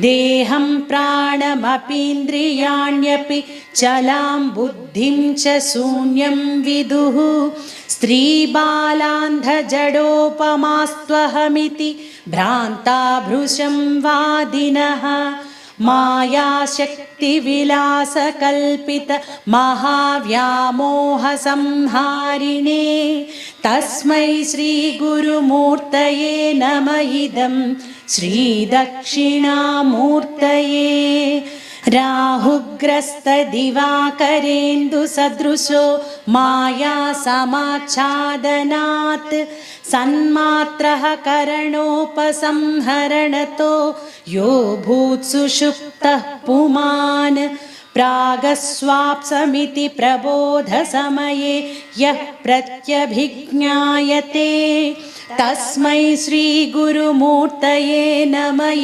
देहं प्राणमपीन्द्रियाण्यपि चलां बुद्धिं च शून्यं विदुः स्त्रीबालान्धजडोपमास्त्वहमिति भ्रान्ता भृशं वादिनः मायाशक्तिविलासकल्पित महाव्यामोहसंहारिणे तस्मै श्रीगुरुमूर्तये नम इदं श्रीदक्षिणामूर्तये। राहुग्रस्तदिवाकरेन्दुसदृशो मायासमाच्छादनात् सन्मात्रः करणोपसंहरणतो यो भूत्सुषुप्तः पुमान् प्रागस्वाप्समिति प्रबोधसमये यः प्रत्यभिज्ञायते तस्मै श्रीगुरुमूर्तये नमः।